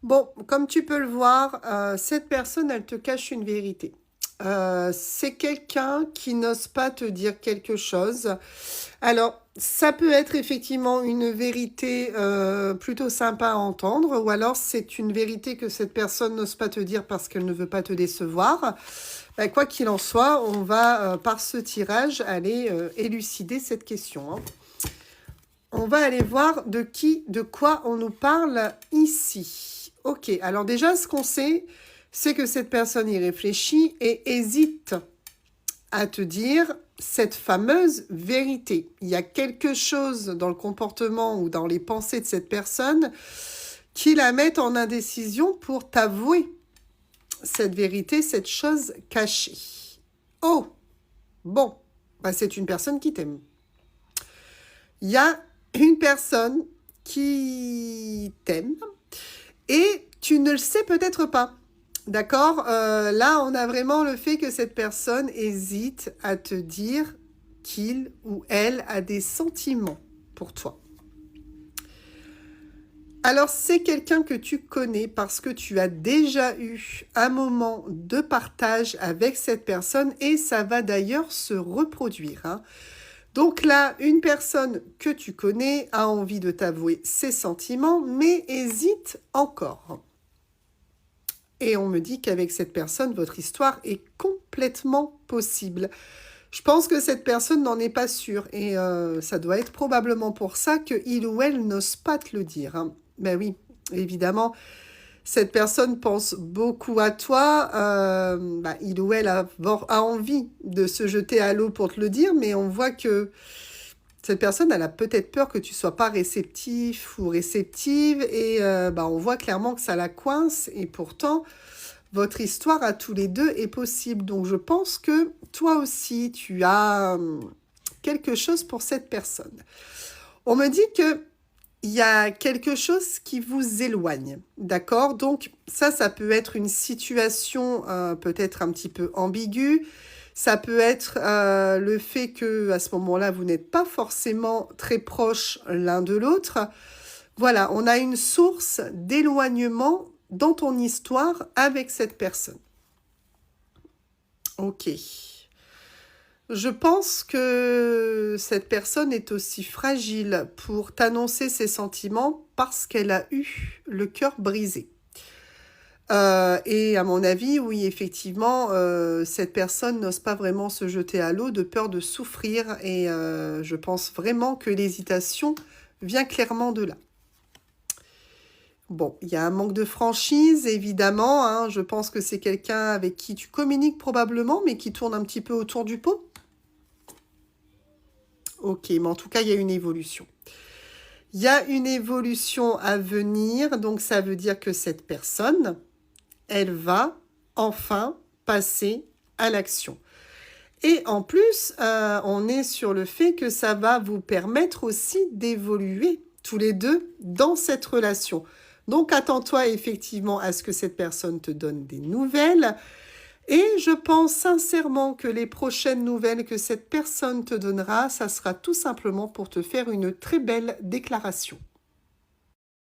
Bon, comme tu peux le voir, cette personne, elle te cache une vérité. C'est quelqu'un qui n'ose pas te dire quelque chose. Alors, ça peut être effectivement une vérité plutôt sympa à entendre, ou alors c'est une vérité que cette personne n'ose pas te dire parce qu'elle ne veut pas te décevoir. Bah, quoi qu'il en soit, on va, par ce tirage, aller élucider cette question, hein. On va aller voir de quoi on nous parle ici. Ok, alors déjà, ce qu'on sait, c'est que cette personne y réfléchit et hésite à te dire cette fameuse vérité. Il y a quelque chose dans le comportement ou dans les pensées de cette personne qui la met en indécision pour t'avouer cette vérité, cette chose cachée. Oh, bon, bah c'est une personne qui t'aime. Il y a une personne qui t'aime et tu ne le sais peut-être pas. D'accord. Là, on a vraiment le fait que cette personne hésite à te dire qu'il ou elle a des sentiments pour toi. Alors, c'est quelqu'un que tu connais parce que tu as déjà eu un moment de partage avec cette personne et ça va d'ailleurs se reproduire, hein. Donc là, une personne que tu connais a envie de t'avouer ses sentiments, mais hésite encore. Et on me dit qu'avec cette personne, votre histoire est complètement possible. Je pense que cette personne n'en est pas sûre. Et ça doit être probablement pour ça qu'il ou elle n'ose pas te le dire, hein. Ben oui, évidemment, cette personne pense beaucoup à toi. Il ou elle a envie de se jeter à l'eau pour te le dire, mais on voit que cette personne, elle a peut-être peur que tu sois pas réceptif ou réceptive. Et on voit clairement que ça la coince. Et pourtant, votre histoire à tous les deux est possible. Donc, je pense que toi aussi, tu as quelque chose pour cette personne. On me dit que il y a quelque chose qui vous éloigne, d'accord? Donc, ça peut être une situation peut-être un petit peu ambiguë. Ça peut être le fait que à ce moment-là, vous n'êtes pas forcément très proches l'un de l'autre. Voilà, on a une source d'éloignement dans ton histoire avec cette personne. Ok. Je pense que cette personne est aussi fragile pour t'annoncer ses sentiments parce qu'elle a eu le cœur brisé. Et à mon avis, oui, effectivement, cette personne n'ose pas vraiment se jeter à l'eau de peur de souffrir et je pense vraiment que l'hésitation vient clairement de là. Bon, il y a un manque de franchise, évidemment, hein. Je pense que c'est quelqu'un avec qui tu communiques probablement, mais qui tourne un petit peu autour du pot. Ok, mais en tout cas, il y a une évolution. Il y a une évolution à venir, donc ça veut dire que cette personne, elle va enfin passer à l'action. Et en plus, on est sur le fait que ça va vous permettre aussi d'évoluer tous les deux dans cette relation. Donc, attends-toi effectivement à ce que cette personne te donne des nouvelles. Et je pense sincèrement que les prochaines nouvelles que cette personne te donnera, ça sera tout simplement pour te faire une très belle déclaration.